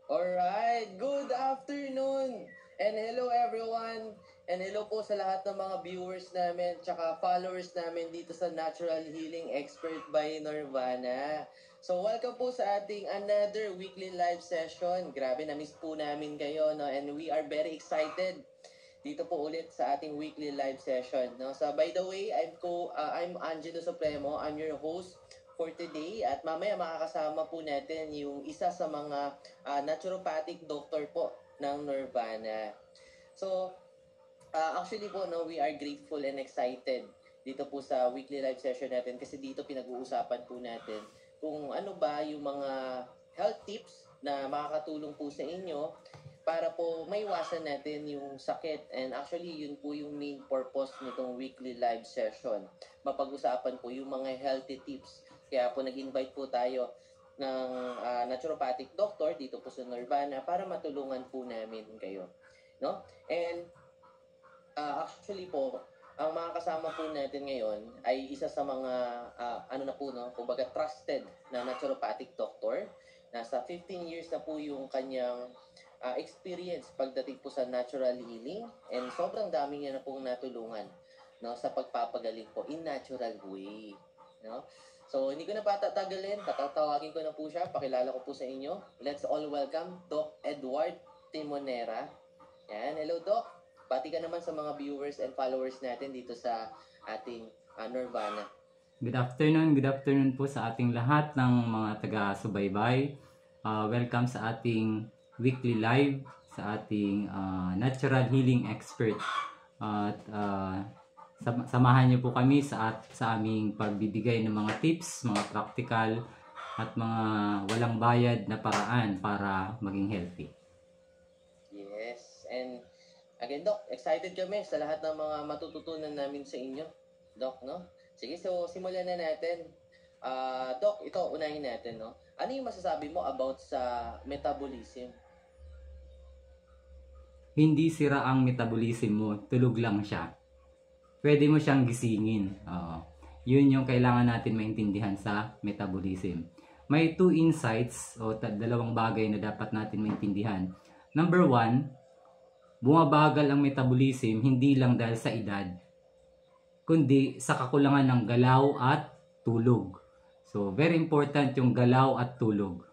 Alright, good afternoon! And hello everyone! And hello po sa lahat ng mga viewers namin tsaka followers namin dito sa Natural Healing Expert by Norvana. So welcome po sa ating another weekly live session. Grabe, na-miss po namin kayo, no? And we are very excited dito po ulit sa ating weekly live session, no? So by the way, I'm Angelo Supremo. I'm your host for today at mamaya makakasama po natin yung isa sa mga naturopathic doctor po ng Nirvana. So, actually po, no, we are grateful and excited dito po sa weekly live session natin kasi dito pinag-uusapan po natin kung ano ba yung mga health tips na makakatulong po sa inyo para po maiwasan natin yung sakit. And actually, yun po yung main purpose nitong weekly live session. Mapag-usapan po yung mga healthy tips. Kaya po nag-invite po tayo ng naturopathic doctor dito po sa Nirvana para matulungan po namin kayo. No? And actually po, ang mga kasama po natin ngayon ay isa sa mga kumbaga trusted na naturopathic doctor. Nasa 15 years na po yung kanyang experience pagdating po sa natural healing and sobrang dami niya na pong natulungan, no, sa pagpapagaling po in natural way, no? So, hindi ko na patatagalin, patatawagin ko na po siya, pakilala ko po sa inyo. Let's all welcome Doc Edward Timonera. Yan, hello Doc. Pati ka naman sa mga viewers and followers natin dito sa ating Nirvana. Good afternoon po sa ating lahat ng mga taga-subaybay. Welcome sa ating weekly live sa ating natural healing expert. At samahan niyo po kami sa aming pagbibigay ng mga tips, mga practical at mga walang bayad na paraan para maging healthy. Yes, and again Doc, excited kami sa lahat ng mga matututunan namin sa inyo, Doc, no? Sige, so simulan na natin. Doc, ito unahin natin, no? Ano yung masasabi mo about sa metabolism? Hindi sira ang metabolism mo, tulog lang siya. Pwede mo siyang gisingin. Yun yung kailangan natin maintindihan sa metabolism. May two insights o dalawang bagay na dapat natin maintindihan. Number one, bumabagal ang metabolism hindi lang dahil sa edad, kundi sa kakulangan ng galaw at tulog. So, very important yung galaw at tulog.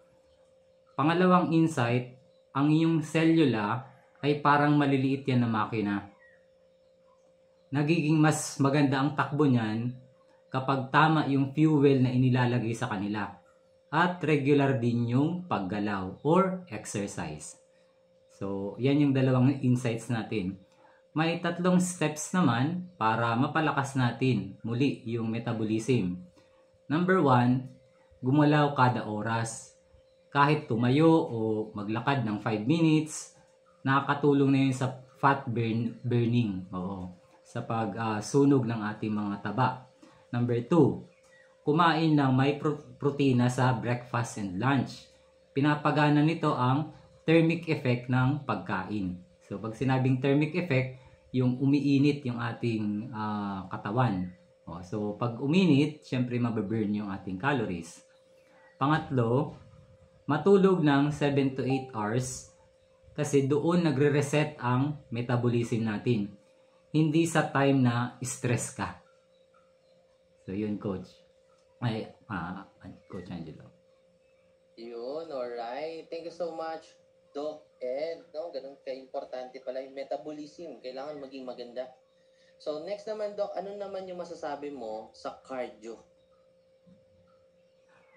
Pangalawang insight, ang iyong cellula ay parang maliliit yan na makina. Nagiging mas maganda ang takbo niyan kapag tama yung fuel na inilalagay sa kanila. At regular din yung paggalaw or exercise. So, yan yung dalawang insights natin. May tatlong steps naman para mapalakas natin muli yung metabolism. Number one, gumalaw kada oras. Kahit tumayo o maglakad ng 5 minutes, nakakatulong na yun sa fat burning. Sa pagsunog ng ating mga taba. Number 2, kumain ng may protina sa breakfast and lunch. Pinapagana nito ang thermic effect ng pagkain. So pag sinabing thermic effect, yung umiinit yung ating katawan. So pag uminit, syempre mababurn yung ating calories. Pangatlo, matulog ng 7 to 8 hours kasi doon nagre-reset ang metabolism natin. Hindi sa time na stress ka. So yun, Coach. Coach Angelo. Yun, alright. Thank you so much, Doc Ed. No, ganun ka-importante pala yung metabolism. Kailangan maging maganda. So next naman, Doc, ano naman yung masasabi mo sa cardio?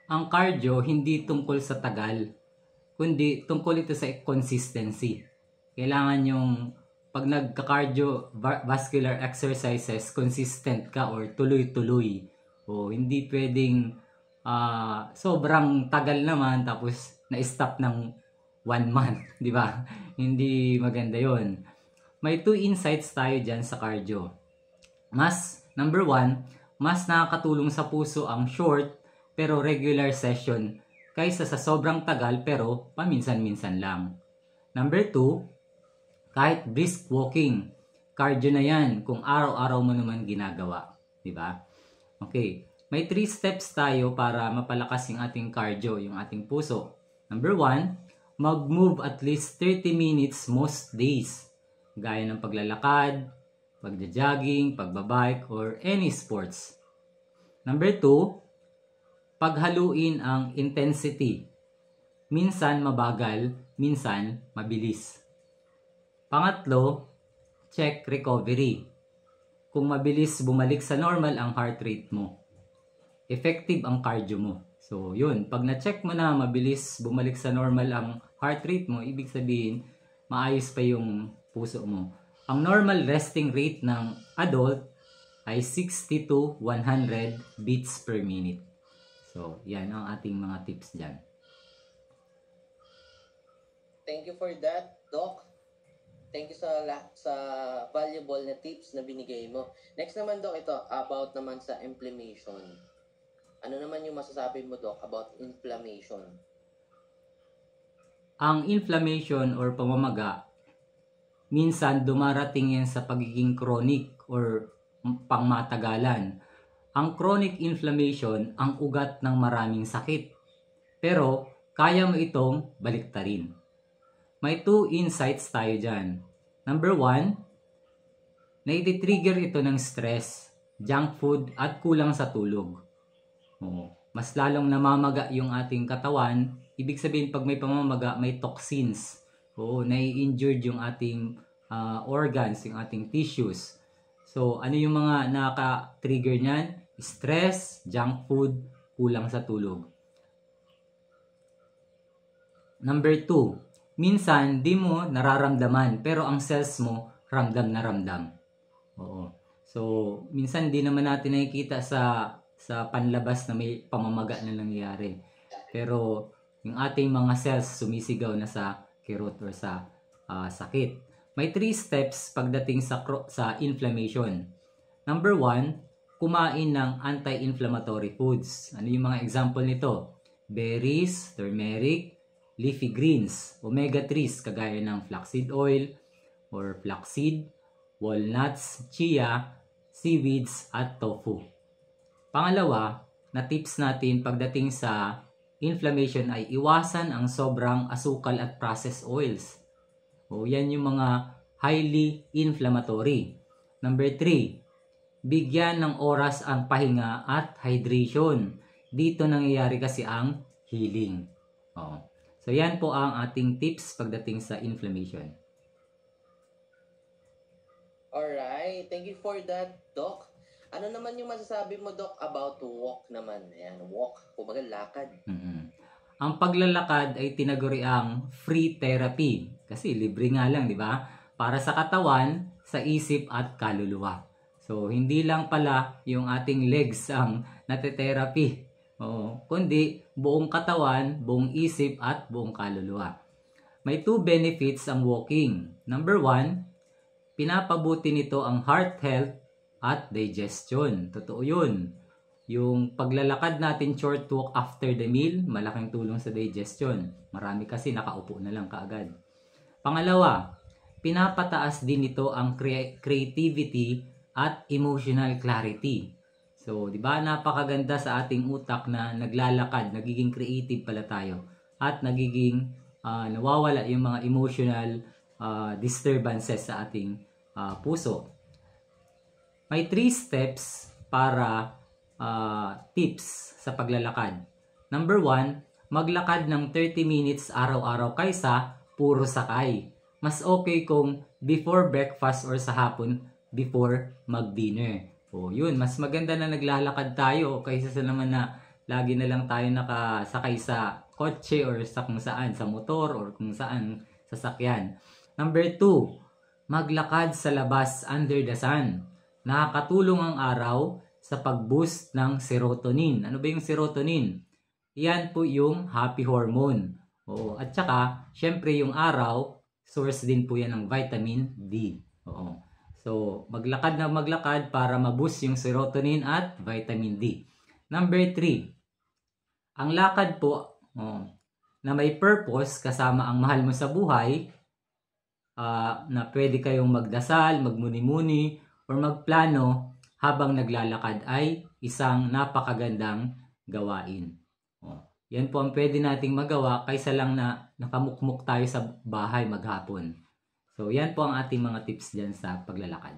Ang cardio hindi tungkol sa tagal, kundi tungkol ito sa consistency. Kailangan yung pag nagka-cardio vascular exercises, consistent ka or tuloy-tuloy. O hindi pwedeng sobrang tagal naman tapos na-stop ng 1 month, di ba? Hindi maganda 'yon. May 2 insights tayo diyan sa cardio. Number 1, mas nakakatulong sa puso ang short pero regular session kaysa sa sobrang tagal pero paminsan-minsan lang. Number 2, kahit brisk walking, cardio na yan kung araw-araw mo naman ginagawa. Diba? Okay. May 3 steps tayo para mapalakas yung ating cardio, yung ating puso. Number 1, mag-move at least 30 minutes most days, gaya ng paglalakad, pagja-jogging, pagbabike, or any sports. Number 2, paghaluin ang intensity. Minsan mabagal, minsan mabilis. Pangatlo, check recovery. Kung mabilis bumalik sa normal ang heart rate mo, effective ang cardio mo. So, yun. Pag na-check mo na mabilis bumalik sa normal ang heart rate mo, ibig sabihin, maayos pa yung puso mo. Ang normal resting rate ng adult ay 60 to 100 beats per minute. So, yan ang ating mga tips dyan. Thank you for that, Doc. Thank you sa valuable na tips na binigay mo. Next naman, Doc, ito about naman sa inflammation. Ano naman yung masasabi mo, Doc, about inflammation? Ang inflammation or pamamaga, minsan dumarating yan sa pagiging chronic or pangmatagalan. Ang chronic inflammation, ang ugat ng maraming sakit. Pero, kaya mo itong baliktarin. May 2 insights tayo dyan. Number 1, naiti-trigger ito ng stress, junk food, at kulang sa tulog. Mas lalong namamaga yung ating katawan. Ibig sabihin, pag may pamamaga, may toxins. Nai-injured yung ating organs, yung ating tissues. So, ano yung mga nakaka-trigger niyan? Stress, junk food, kulang sa tulog. Number 2, minsan di mo nararamdaman pero ang cells mo ramdam na ramdam. So, minsan di naman natin nakikita sa panlabas na may pamamaga na nangyayari. Pero yung ating mga cells sumisigaw na sa kirot or sa sakit. May 3 steps pagdating sa inflammation. Number 1, kumain ng anti-inflammatory foods. Ano yung mga example nito? Berries, turmeric, leafy greens, omega-3s kagaya ng flaxseed oil or flaxseed, walnuts, chia, seaweeds, at tofu. Pangalawa, na tips natin pagdating sa inflammation ay iwasan ang sobrang asukal at processed oils. Yan yung mga highly inflammatory. Number 3, bigyan ng oras ang pahinga at hydration. Dito nangyayari kasi ang healing. So yan po ang ating tips pagdating sa inflammation. Alright, thank you for that, Doc. Ano naman yung masasabi mo, Doc, about walk naman? Ayan, walk, kumbaga lakad. Ang paglalakad ay tinaguriang free therapy. Kasi libre nga lang, di ba? Para sa katawan, sa isip at kaluluwa. So, hindi lang pala yung ating legs ang nate-therapy. Kundi buong katawan, buong isip at buong kaluluwa. May 2 benefits ang walking. Number 1, pinapabuti nito ang heart health at digestion. Totoo yun. Yung paglalakad natin short walk after the meal, malaking tulong sa digestion. Marami kasi nakaupo na lang kaagad. Pangalawa, pinapataas din ito ang creativity at emotional clarity. So, di ba napakaganda sa ating utak na naglalakad, nagiging creative pala tayo at nagiging nawawala yung mga emotional disturbances sa ating puso. May 3 steps para tips sa paglalakad. Number 1, maglakad ng 30 minutes araw-araw kaysa puro sakay. Mas okay kung before breakfast or sa hapon before mag-dinner. Yun, mas maganda na naglalakad tayo kaysa sa naman na lagi na lang tayo nakasakay sa kotse or sa kung saan, sa motor or kung saan sasakyan. Number 2, maglakad sa labas under the sun. Nakakatulong ang araw sa pag-boost ng serotonin. Ano ba yung serotonin? Yan po yung happy hormone. At saka, syempre yung araw, source din po yan ng vitamin D. So, maglakad na maglakad para ma-boost yung serotonin at vitamin D. Number 3, ang lakad po na may purpose kasama ang mahal mo sa buhay, na pwede kayong magdasal, magmuni-muni, or magplano habang naglalakad ay isang napakagandang gawain. Yan po ang pwede nating magawa kaysa lang na nakamukmuk tayo sa bahay maghapon. So, yan po ang ating mga tips dyan sa paglalakad.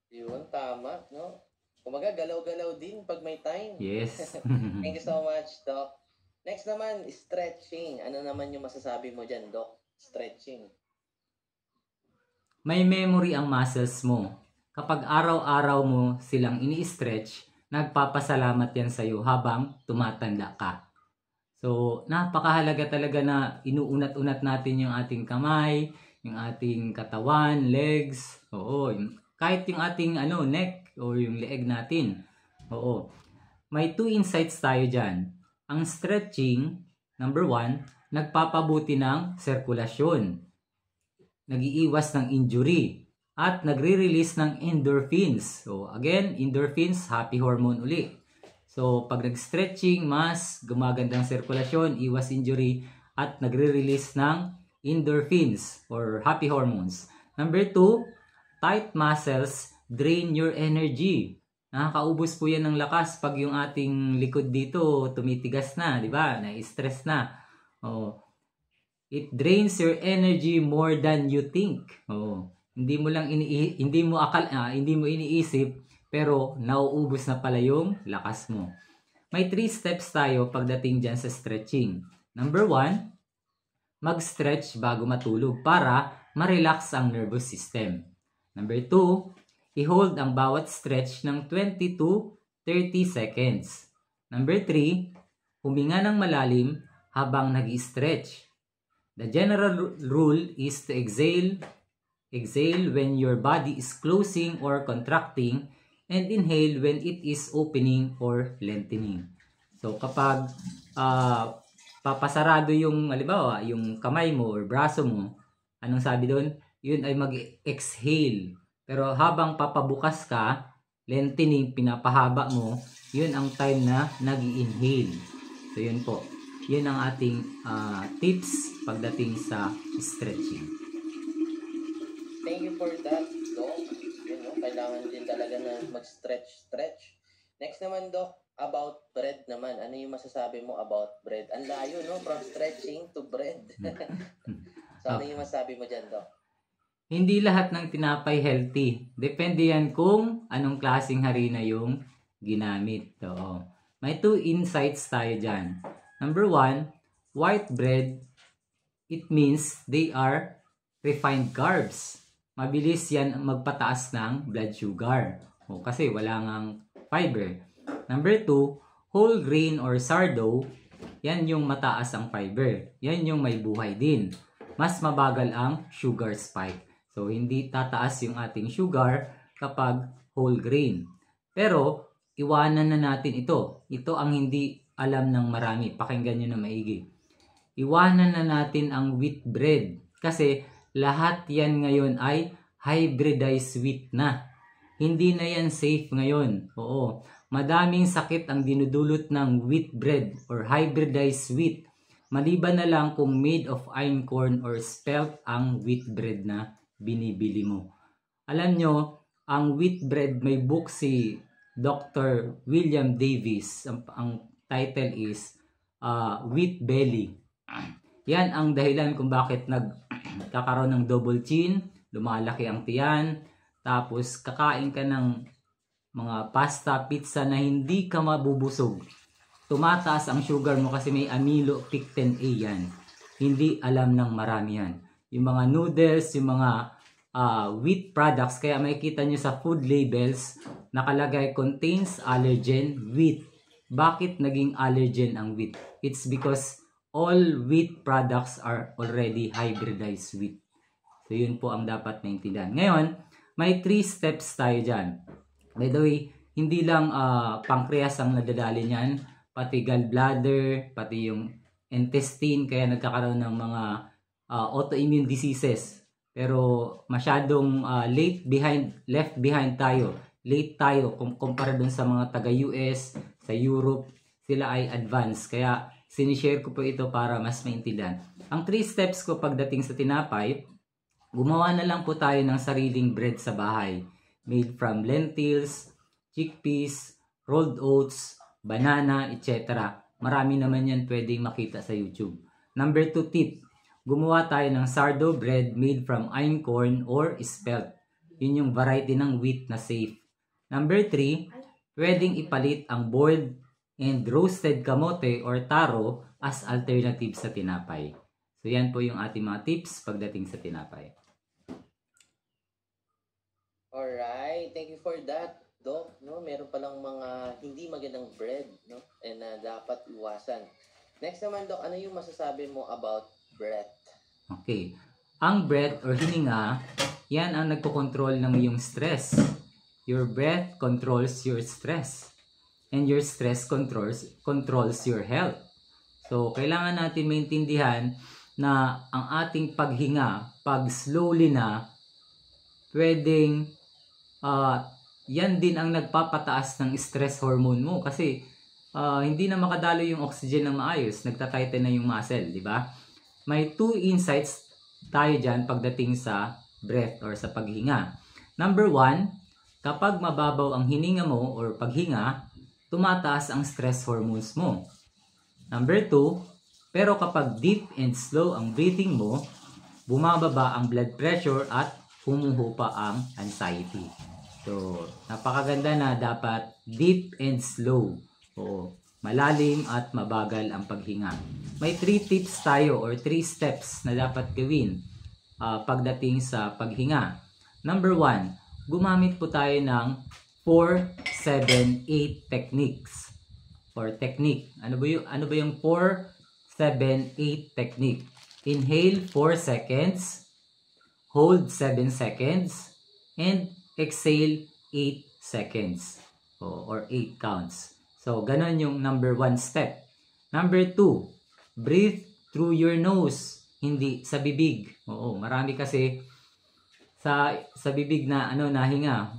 Yun, tama, no? Kumaga, galaw-galaw din pag may time. Yes. Thank you so much, Doc. Next naman, stretching. Ano naman yung masasabi mo dyan, Doc? Stretching. May memory ang muscles mo. Kapag araw-araw mo silang ini-stretch, nagpapasalamat yan sa'yo habang tumatanda ka. So, napakahalaga talaga na inuunat-unat natin yung ating kamay, yung ating katawan, legs, kahit yung ating neck o yung leeg natin. Oo. May 2 insights tayo dyan. Ang stretching, number 1, nagpapabuti ng sirkulasyon. Nagiiwas ng injury. At nagre-release ng endorphins. So, again, endorphins, happy hormone uli. So, pag nag-stretching, mas gumagandang sirkulasyon, iwas injury, at nagre-release ng endorphins or happy hormones. Number 2, tight muscles drain your energy. Nakakaubos po yan ng lakas pag yung ating likod dito tumitigas na, di ba? Na-stress na. It drains your energy more than you think. Hindi mo iniisip pero nauubos na pala yung lakas mo. May 3 steps tayo pagdating dyan sa stretching. Number 1, mag-stretch bago matulog para ma-relax ang nervous system. Number 2, i-hold ang bawat stretch ng 20 to 30 seconds. Number 3, huminga ng malalim habang nag-i-stretch. The general rule is to exhale when your body is closing or contracting, and inhale when it is opening or lengthening. So kapag papasarado yung halimbawa, yung kamay mo or braso mo, anong sabi doon? Yun ay mag-exhale. Pero habang papabukas ka, lengthening, pinapahaba mo, yun ang time na nag-inhale. So yun po. Yun ang ating tips pagdating sa stretching. Thank you for that, Doc. Kailangan din talaga na mag-stretch. Next naman, Doc, about bread naman. Ano yung masasabi mo about bread? Ang layo, no? From stretching to bread. So, ano yung masasabi mo dyan, Doc? Hindi lahat ng tinapay healthy. Depende yan kung anong klaseng harina yung ginamit. Oo. May 2 insights tayo dyan. Number 1, white bread, it means they are refined carbs. Mabilis yan magpataas ng blood sugar. Kasi wala ngang fiber. Number 2, whole grain or sourdough, yan yung mataas ang fiber. Yan yung may buhay din. Mas mabagal ang sugar spike. So, hindi tataas yung ating sugar kapag whole grain. Pero, iwanan na natin ito. Ito ang hindi alam ng marami. Pakinggan nyo na maigi. Iwanan na natin ang wheat bread. Kasi, lahat yan ngayon ay hybridized wheat na. Hindi na yan safe ngayon. Oo. Madaming sakit ang dinudulot ng wheat bread or hybridized wheat. Maliban na lang kung made of einkorn or spelt ang wheat bread na binibili mo. Alam nyo, ang wheat bread, may book si Dr. William Davis. Ang title is Wheat Belly. Yan ang dahilan kung bakit nagkakaroon ng double chin, lumalaki ang tiyan, tapos kakain ka ng mga pasta, pizza na hindi ka mabubusog. Tumataas ang sugar mo kasi may amylopectin A yan. Hindi alam ng marami yan. Yung mga noodles, yung mga wheat products, kaya makikita nyo sa food labels, nakalagay contains allergen wheat. Bakit naging allergen ang wheat? It's because all wheat products are already hybridized wheat. So, yun po ang dapat maintindihan. Ngayon, may 3 steps tayo dyan. By the way, hindi lang pancreas ang nadadali niyan, pati gallbladder, pati yung intestine, kaya nagkakaroon ng mga autoimmune diseases. Pero masyadong left behind tayo. Late tayo kumpara dun sa mga taga-US, sa Europe, sila ay advanced. Kaya sinishare ko po ito para mas maintindihan. Ang 3 steps ko pagdating sa tinapay, gumawa na lang po tayo ng sariling bread sa bahay. Made from lentils, chickpeas, rolled oats, banana, etc. Marami naman yan pwedeng makita sa YouTube. Number 2 tip, gumawa tayo ng sourdough bread made from einkorn or spelt. Yun yung variety ng wheat na safe. Number 3, pwedeng ipalit ang boiled and roasted kamote or taro as alternative sa tinapay. So yan po yung ating mga tips pagdating sa tinapay. Alright, thank you for that, Doc. No, meron palang mga hindi magandang bread, no? And dapat iwasan. Next naman, Doc, ano yung masasabi mo about breath? Okay. Ang breath or hininga, yan ang nagkokontrol ng iyong stress. Your breath controls your stress. And your stress controls your health. So, kailangan natin maintindihan na ang ating paghinga, pag slowly na, pwedeng yan din ang nagpapataas ng stress hormone mo kasi hindi na makadalo yung oxygen ng maayos, nagtatighten na yung muscle, di ba? May 2 insights tayo dyan pagdating sa breath or sa paghinga. Number 1, kapag mababaw ang hininga mo or paghinga, tumataas ang stress hormones mo. Number 2, pero kapag deep and slow ang breathing mo, bumababa ang blood pressure at humuhupa ang anxiety. So, napakaganda na dapat deep and slow. Oo, malalim at mabagal ang paghinga. May 3 tips tayo or 3 steps na dapat gawin pagdating sa paghinga. Number 1, gumamit po tayo ng 4-7-8 techniques or technique. Ano ba yung 4-7-8 technique? Inhale 4 seconds, hold 7 seconds, and exhale 8 seconds or 8 counts. So, ganun yung number 1 step. Number 2, breathe through your nose, hindi sa bibig. Oo, marami kasi sa bibig na nahinga,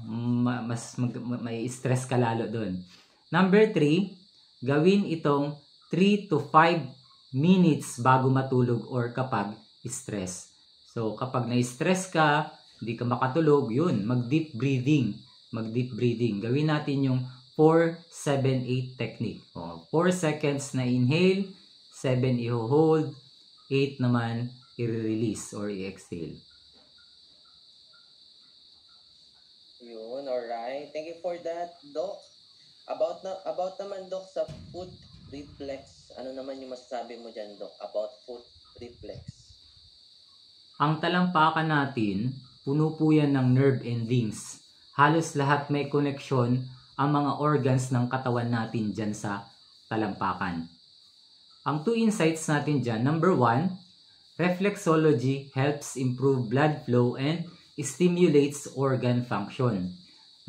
may stress ka lalo doon. Number 3, gawin itong 3 to 5 minutes bago matulog or kapag stress. So, kapag na-stress ka, hindi ka makatulog, yun, mag-deep breathing. Gawin natin yung 4-7-8 technique. 4 seconds na inhale, 7 i-hold, 8 naman i-release or i-exhale. Yun, alright. Thank you for that, Doc. About naman, Doc, sa foot reflex. Ano naman yung masasabi mo dyan, Doc, about foot reflex? Ang talampakan natin, puno po yan ng nerve endings. Halos lahat may koneksyon ang mga organs ng katawan natin dyan sa talampakan. Ang 2 insights natin dyan, number 1, reflexology helps improve blood flow and stimulates organ function.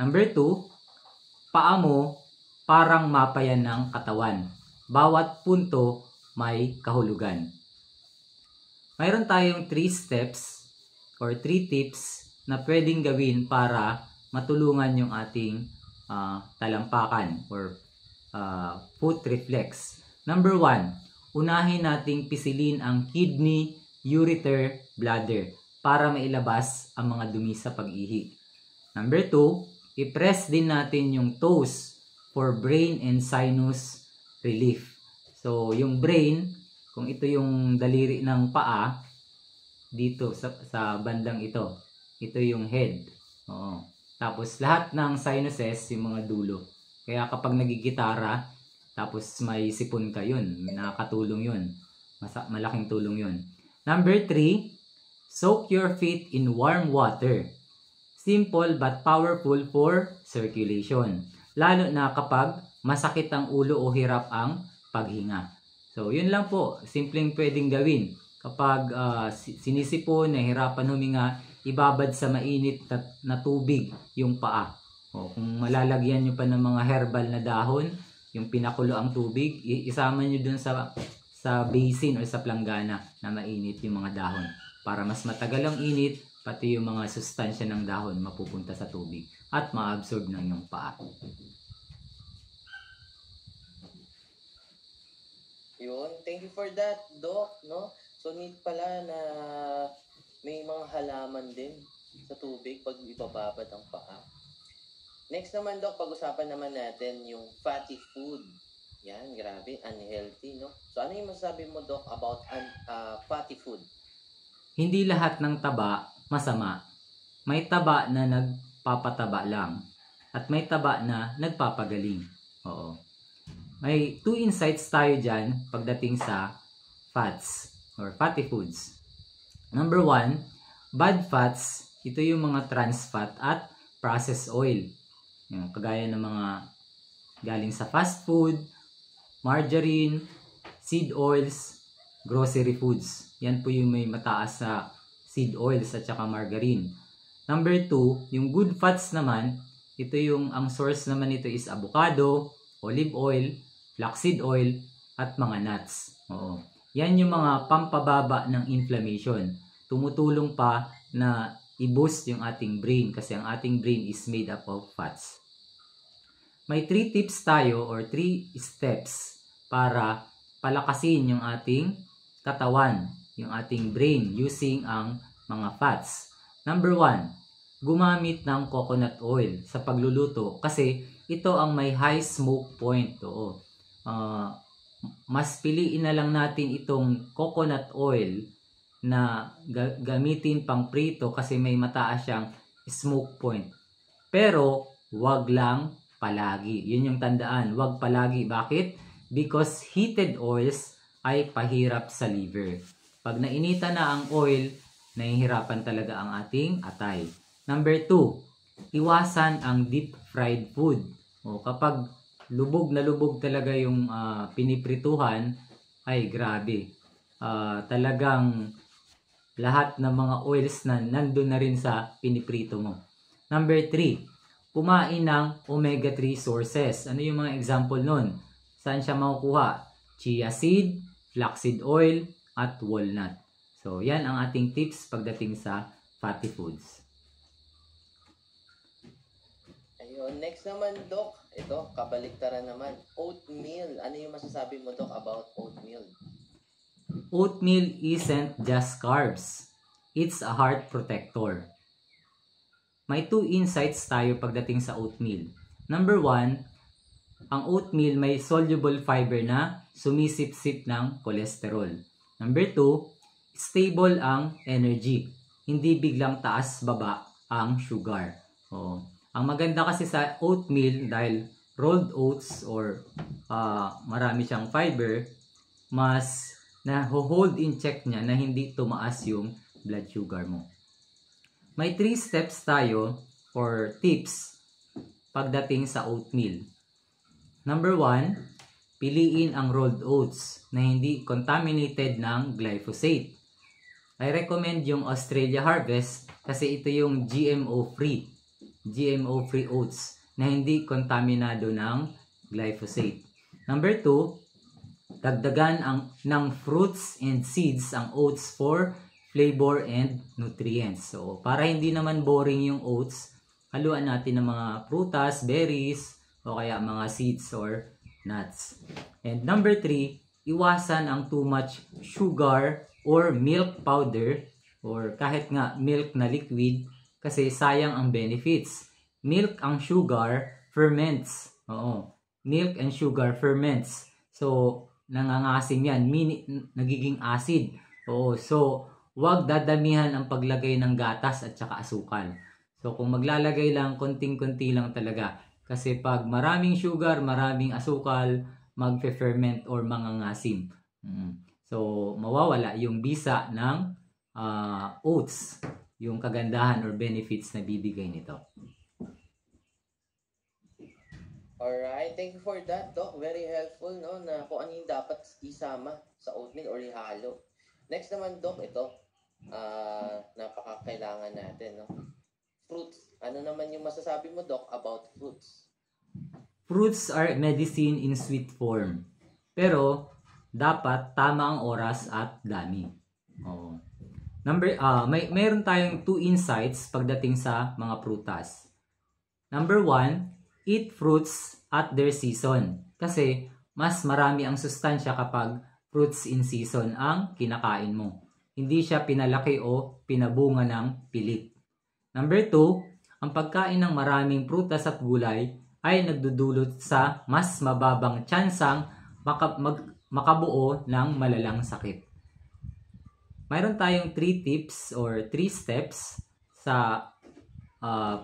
Number 2, paa mo parang mapa yan ng katawan. Bawat punto may kahulugan. Mayroon tayong 3 steps or 3 tips na pwedeng gawin para matulungan yung ating talampakan or foot reflex. Number 1, unahin nating pisilin ang kidney, ureter, bladder para mailabas ang mga dumi sa pag-ihi. Number 2, i-press din natin yung toes for brain and sinus relief. So, yung brain, kung ito yung daliri ng paa, dito sa bandang ito yung head. Oo. Tapos lahat ng sinuses, yung mga dulo. Kaya kapag nagigitara, tapos may sipon ka, yun, nakakatulong yun. Malaking tulong yun. Number 3, soak your feet in warm water. Simple but powerful for circulation. Lalo na kapag masakit ang ulo o hirap ang paghinga. So, yun lang po. Simpleng pwedeng gawin. Kapag sinisipon, nahihirapan huminga, ibabad sa mainit na tubig yung paa. O, kung malalagyan nyo pa ng mga herbal na dahon, yung pinakulo ang tubig, isama nyo dun sa basin o sa planggana na mainit yung mga dahon. Para mas matagal ang init, pati yung mga sustansya ng dahon mapupunta sa tubig at ma-absorb ng yung paa. Yun, thank you for that, Doc, no? So, need pala na may mga halaman din sa tubig pag ibababad ang paa. Next naman, Doc, pag-usapan naman natin yung fatty food. Yan, grabe, unhealthy, no? So, ano yung masasabi mo, Doc, about fatty food? Hindi lahat ng taba masama. May taba na nagpapataba lang at may taba na nagpapagaling. Oo. May two insights tayo dyan pagdating sa fats or fatty foods. Number one, bad fats, ito yung mga trans fat at processed oil. Yung kagaya ng mga galing sa fast food, margarine, seed oils, grocery foods. Yan po yung may mataas sa seed oils at saka margarine. Number 2, yung good fats naman, ito yung ang source naman nito is avocado, olive oil, flaxseed oil, at mga nuts. Oo. Yan yung mga pampababa ng inflammation. Tumutulong pa na i-boost yung ating brain kasi ang ating brain is made up of fats. May 3 tips tayo or 3 steps para palakasin yung ating katawan, yung ating brain using ang mga fats. Number 1, gumamit ng coconut oil sa pagluluto kasi ito ang may high smoke point. Oo. Mas piliin na lang natin itong coconut oil na gamitin pang prito kasi may mataas siyang smoke point. Pero wag lang palagi. Yun yung tandaan. Wag palagi. Bakit? Because heated oils ay pahirap sa liver. Pag nainita na ang oil, nahihirapan talaga ang ating atay. Number 2, iwasan ang deep fried food. O kapag lubog na lubog talaga yung piniprituhan, ay grabe. Talagang lahat ng mga oils na nandun na rin sa piniprito mo. Number 3, kumain ng omega-3 sources. Ano yung mga example nun? Saan siya makukuha? Chia seed, flaxseed oil, at walnut. So, yan ang ating tips pagdating sa fatty foods. Ayun, next naman, Doc. Ito, kabaliktaran naman. Oatmeal. Ano yung masasabi mo, Doc, about oatmeal? Oatmeal isn't just carbs. It's a heart protector. May 2 insights tayo pagdating sa oatmeal. Number 1, ang oatmeal may soluble fiber na sumisip-sip ng cholesterol. Number 2, stable ang energy. Hindi biglang taas-baba ang sugar. Ang maganda kasi sa oatmeal dahil rolled oats or marami siyang fiber, mas na-hold in check niya na hindi tumaas yung blood sugar mo. May 3 steps tayo or tips pagdating sa oatmeal. Number 1, piliin ang rolled oats na hindi contaminated ng glyphosate. I recommend yung Australia Harvest kasi ito yung GMO-free oats na hindi kontaminado ng glyphosate. Number 2, dagdagan ng fruits and seeds ang oats for flavor and nutrients. So, para hindi naman boring yung oats, haluan natin ng mga prutas, berries, o kaya mga seeds or nuts. And number 3, iwasan ang too much sugar or milk powder or kahit nga milk na liquid kasi sayang ang benefits. Milk ang sugar ferments. Milk and sugar ferments. So, nangangasim yan. Nagiging acid. So, wag dadamihan ang paglagay ng gatas at saka asukal. So, kung maglalagay lang, konting-konti lang talaga. Kasi pag maraming sugar, maraming asukal, magfe-ferment or mangangasim. So, mawawala yung bisa ng oats, yung kagandahan or benefits na bibigay nito. Alright, thank you for that, Doc. Very helpful, no, na kung ano yung dapat isama sa oatmeal or ihalo. Next naman, Doc, ito, napakakailangan natin, no? Fruits. Ano naman yung masasabi mo, Doc, about fruits? Fruits are medicine in sweet form. Pero, dapat tama ang oras at dami. Mayroon tayong 2 insights pagdating sa mga prutas. Number 1, eat fruits at their season. Kasi, mas marami ang sustansya kapag fruits in season ang kinakain mo. Hindi siya pinalaki o pinabunga ng pilit. Number 2, ang pagkain ng maraming prutas at gulay ay nagdudulot sa mas mababang tsansang makabuo ng malalang sakit. Mayroon tayong 3 tips or 3 steps sa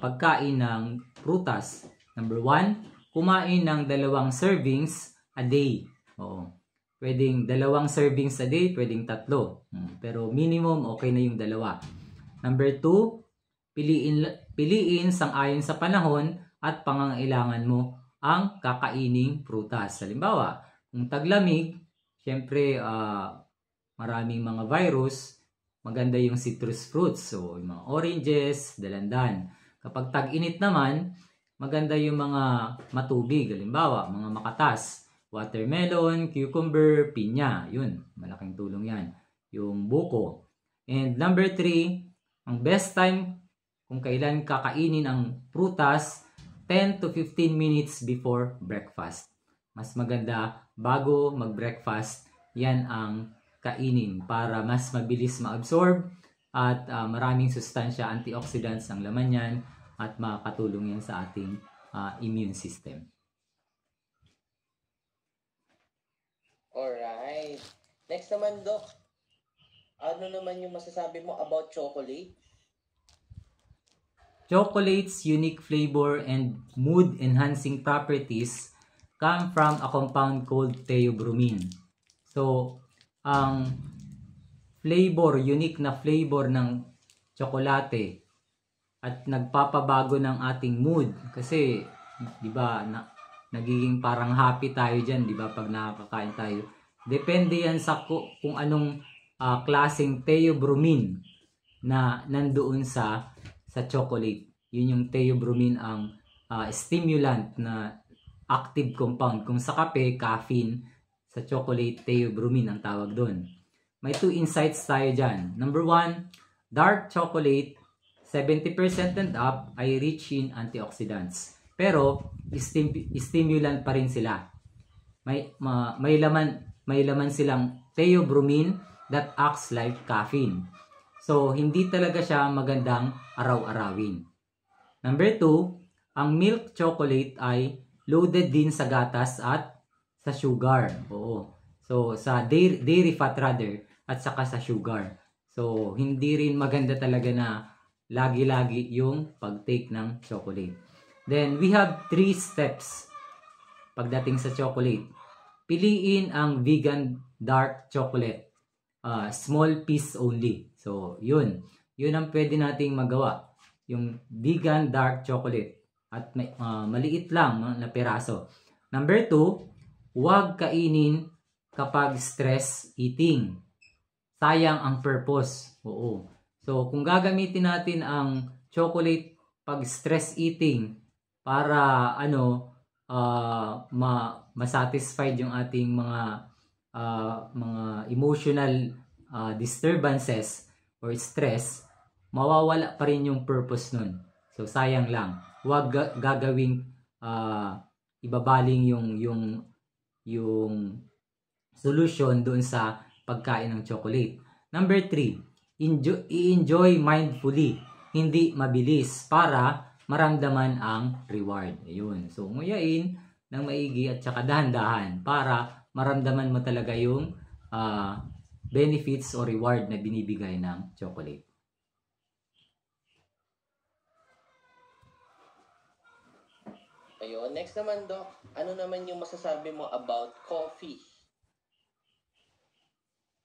pagkain ng prutas. Number 1, kumain ng 2 servings a day. Oo. Pwedeng 2 servings a day, pwedeng 3. Pero minimum okay na yung 2. Number 2, piliin sang-ayon sa panahon at pangangailangan mo ang kakaining prutas. Halimbawa, kung taglamig, syempre maraming mga virus, maganda yung citrus fruits. So, yung mga oranges, dalandan. Kapag tag-init naman, maganda yung mga matubig. Halimbawa, mga makatas, watermelon, cucumber, pinya. Yun, malaking tulong yan. Yung buko. And number 3, ang best time kung kailan kakainin ang prutas, 10 to 15 minutes before breakfast. Mas maganda bago mag-breakfast, yan ang kainin para mas mabilis ma-absorb at maraming sustansya, antioxidants ang laman yan at makakatulong yan sa ating immune system. Alright. Next naman, Doc. Ano naman yung masasabi mo about chocolate? Chocolate's unique flavor and mood-enhancing properties come from a compound called theobromine. So, ang flavor, unique na flavor ng tsokolate at nagpapabago ng ating mood kasi 'di ba nagiging parang happy tayo diyan, 'di ba, pag nakakain tayo. Depende yan sa kung anong klaseng theobromine na nandoon sa chocolate. Yun yung theobromine, ang stimulant na active compound. Kung sa kape, caffeine, sa chocolate, theobromine ang tawag doon. May 2 insights tayo dyan. Number 1, dark chocolate, 70% and up ay rich in antioxidants. Pero, stimulant pa rin sila. May laman silang theobromine that acts like caffeine. So, hindi talaga siya magandang araw-arawin. Number 2, ang milk chocolate ay loaded din sa gatas at sa sugar. Oo. So, sa dairy fat rather, at saka sa sugar. So, hindi rin maganda talaga na lagi-lagi yung pag-take ng chocolate. Then, we have 3 steps pagdating sa chocolate. Piliin ang vegan dark chocolate. Small piece only. So, yun. Yun ang pwede nating magawa. Yung vegan dark chocolate. At maliit lang na piraso. Number 2, huwag kainin kapag stress eating. Sayang ang purpose. Oo. So, kung gagamitin natin ang chocolate pag stress eating para masatisfied yung ating mga emotional disturbances or stress, mawawala pa rin yung purpose nun. So, sayang lang. Huwag gagawing ibabaling yung solution doon sa pagkain ng chocolate. Number 3, i-enjoy mindfully, hindi mabilis para maramdaman ang reward. Ayun. So, nguyain ng maigi at saka dahan-dahan para maramdaman mo talaga yung benefits o reward na binibigay ng chocolate. Ayun. Next naman, Doc, ano naman yung masasabi mo about coffee?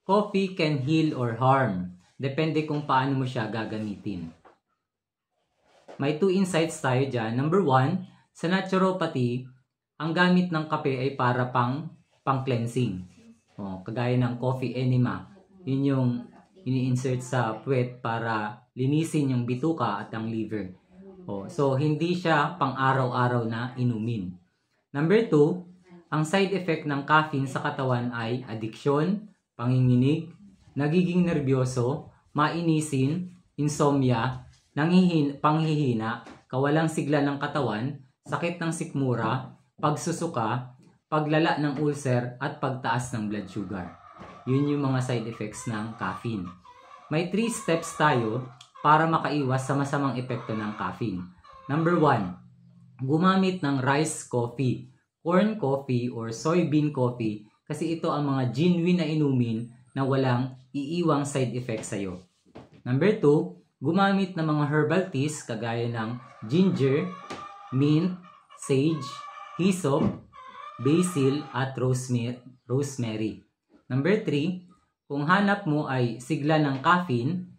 Coffee can heal or harm. Depende kung paano mo siya gagamitin. May 2 insights tayo dyan. Number 1, sa naturopathy, ang gamit ng kape ay para pang-cleansing. Kagaya ng coffee enema. Yun yung ini-insert sa puwet para linisin yung bituka at ang liver. So, hindi siya pang-araw-araw na inumin. Number 2, ang side effect ng caffeine sa katawan ay addiction, panginginig, nagiging nervyoso, mainisin, insomnia, panghihina, kawalang sigla ng katawan, sakit ng sikmura, pagsusuka, paglala ng ulcer, at pagtaas ng blood sugar. Yun yung mga side effects ng caffeine. May 3 steps tayo para makaiwas sa masamang epekto ng caffeine. Number 1, gumamit ng rice coffee, corn coffee, or soybean coffee kasi ito ang mga genuine na inumin na walang iiwang side effects sa'yo. Number 2, gumamit ng mga herbal teas kagaya ng ginger, mint, sage, hyssop, basil, at rosemary. Number 3, kung hanap mo ay sigla ng caffeine,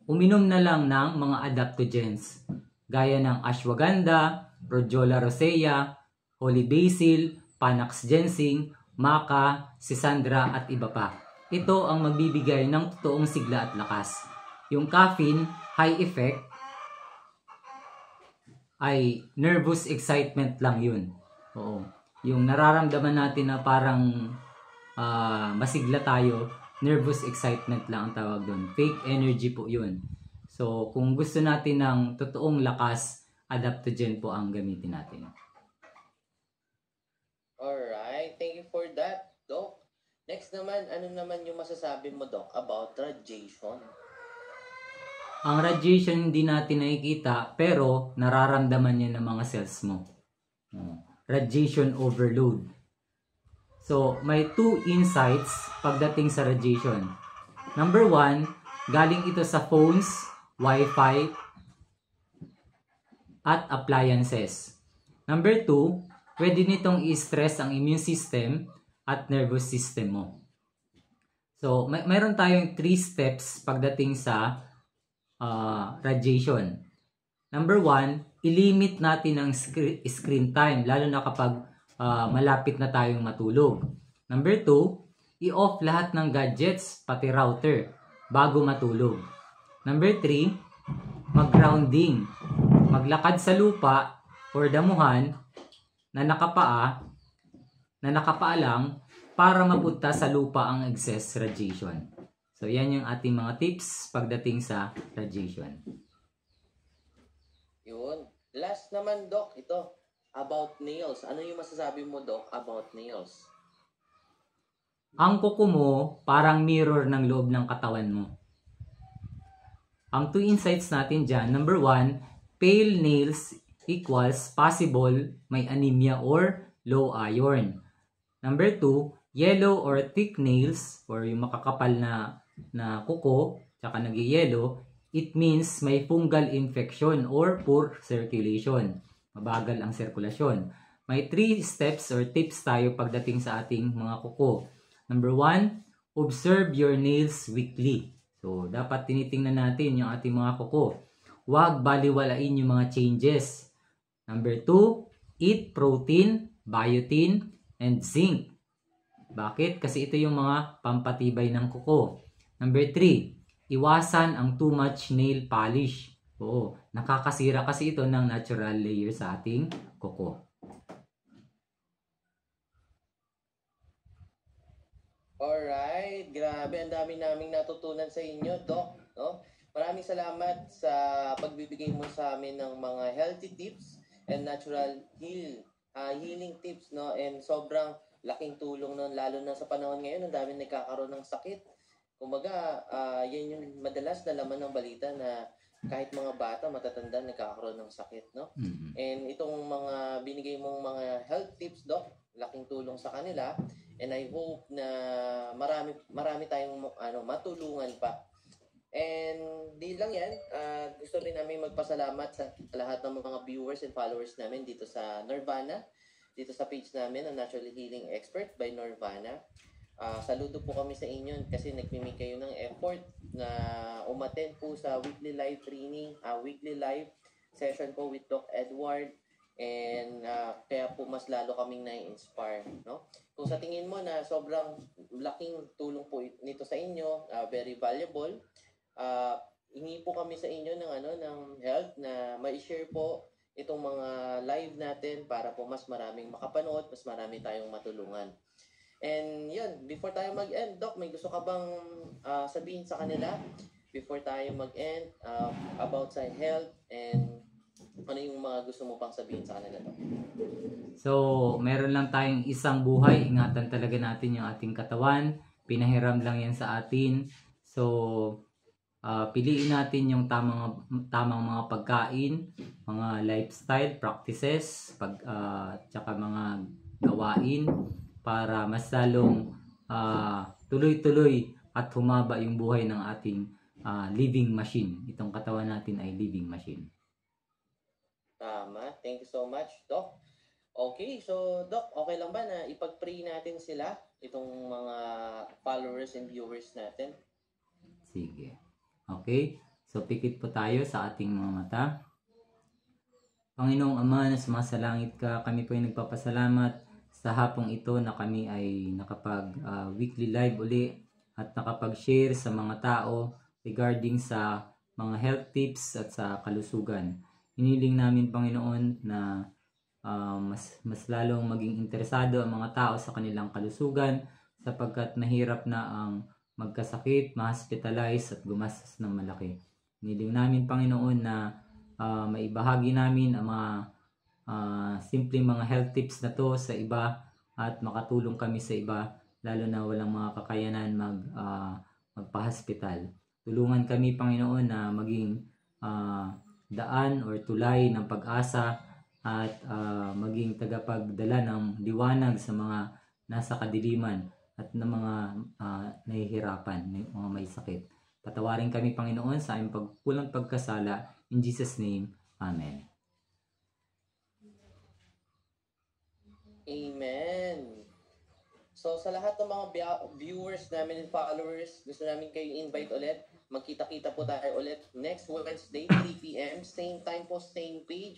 uminom na lang ng mga adaptogens gaya ng ashwagandha, rhodiola rosea, holy basil, panax ginseng, maca, sisandra at iba pa. Ito ang magbibigay ng totoong sigla at lakas. Yung caffeine, high effect, ay nervous excitement lang yun. Oo. Yung nararamdaman natin na parang masigla tayo, nervous excitement lang ang tawag doon. Fake energy po yun. So, kung gusto natin ng totoong lakas, adaptogen po ang gamitin natin. Alright, thank you for that, Doc. Next naman, ano naman yung masasabi mo, Doc, about radiation? Ang radiation hindi natin nakikita pero nararamdaman niya ng mga cells mo. Radiation overload. So, may 2 insights pagdating sa radiation. Number 1, galing ito sa phones, Wi-Fi, at appliances. Number 2, pwede nitong i-stress ang immune system at nervous system mo. So, mayroon tayong 3 steps pagdating sa radiation. Number 1, ilimit natin ang screen time, lalo na kapag malapit na tayong matulog. Number 2, i-off lahat ng gadgets, pati router, bago matulog. Number 3, mag-grounding. Maglakad sa lupa or damuhan na nakapaa lang para mapunta sa lupa ang excess radiation. So, yan yung ating mga tips pagdating sa radiation. Yun. Last naman, Doc, ito, about nails. Ano yung masasabi mo, Doc, about nails? Ang kuko mo, parang mirror ng loob ng katawan mo. Ang 2 insights natin dyan, number 1, pale nails equals possible may anemia or low iron. Number 2, yellow or thick nails or yung makakapal na kuko, tsaka nag-yellow, it means may fungal infection or poor circulation. Mabagal ang sirkulasyon. May 3 steps or tips tayo pagdating sa ating mga kuko. Number 1, observe your nails weekly. So, dapat tinitingnan natin yung ating mga kuko. Huwag baliwalain yung mga changes. Number 2, eat protein, biotin, and zinc. Bakit? Kasi ito yung mga pampatibay ng kuko. Number 3, iwasan ang too much nail polish. Oo, nakakasira kasi ito ng natural layer sa ating kuko. Alright, grabe, ang dami naming natutunan sa inyo, Doc. No? Maraming salamat sa pagbibigay mo sa amin ng mga healthy tips and natural healing tips, no? And sobrang laking tulong nun, lalo na sa panahon ngayon, ang dami nagkakaroon ng sakit. Kumbaga, yan yung madalas na laman ng balita na kahit mga bata, matatanda, nagkakaroon ng sakit, no? Mm-hmm. And itong mga binigay mong mga health tips, Doc, laking tulong sa kanila. And I hope na marami tayong matulungan pa. And di lang yan, gusto rin namin magpasalamat sa lahat ng mga viewers and followers namin dito sa Nirvana, dito sa page namin, ang Natural Healing Expert by Nirvana. Saludo po kami sa inyo kasi nagmimik kayo ng effort na umattend po sa weekly live training, weekly live session po with Doc Edward. And kaya po mas lalo kaming na-inspire, no? Kung sa tingin mo na sobrang laking tulong po nito sa inyo, very valuable, hingi po kami sa inyo ng help na ma-share po itong mga live natin para po mas maraming makapanood, mas marami tayong matulungan. And yun, before tayo mag-end, Doc, may gusto ka bang sabihin sa kanila before tayo mag-end about sa health and ano yung mga gusto mo pang sabihin sa kanila, Doc? So, meron lang tayong isang buhay. Ingatan talaga natin yung ating katawan. Pinahiram lang yan sa atin. So, piliin natin yung tamang mga pagkain, mga lifestyle practices, tsaka mga gawain para mas lalong tuloy-tuloy at humaba yung buhay ng ating living machine. Itong katawan natin ay living machine. Tama. Thank you so much, Doc. Okay, so Doc, okay lang ba na ipag-pray natin sila, itong mga followers and viewers natin? Sige. Okay? So, pikit po tayo sa ating mga mata. Panginoong Ama na sumasalangit ka, kami po ay nagpapasalamat sa hapong ito na kami ay nakapag weekly live uli at nakapag-share sa mga tao regarding sa mga health tips at sa kalusugan. Hiniling namin, Panginoon, na mas lalong maging interesado ang mga tao sa kanilang kalusugan sapagkat mahirap na ang magkasakit, ma-hospitalize at gumastos ng malaki. Hiniling namin, Panginoon, na maibahagi namin ang mga simpleng mga health tips na to sa iba at makatulong kami sa iba lalo na walang mga kakayanan magpa-hospital. Tulungan kami, Panginoon, na maging daan or tulay ng pag-asa at maging tagapagdala ng liwanag sa mga nasa kadiliman at ng mga nahihirapan, mga may sakit. Patawarin kami, Panginoon, sa aming pagkulang pagkasala. In Jesus' name, Amen. Amen. So sa lahat ng mga viewers namin and followers, gusto namin kayo invite ulit. Magkita-kita po tayo ulit next Wednesday, 3 p.m. Same time po, same page.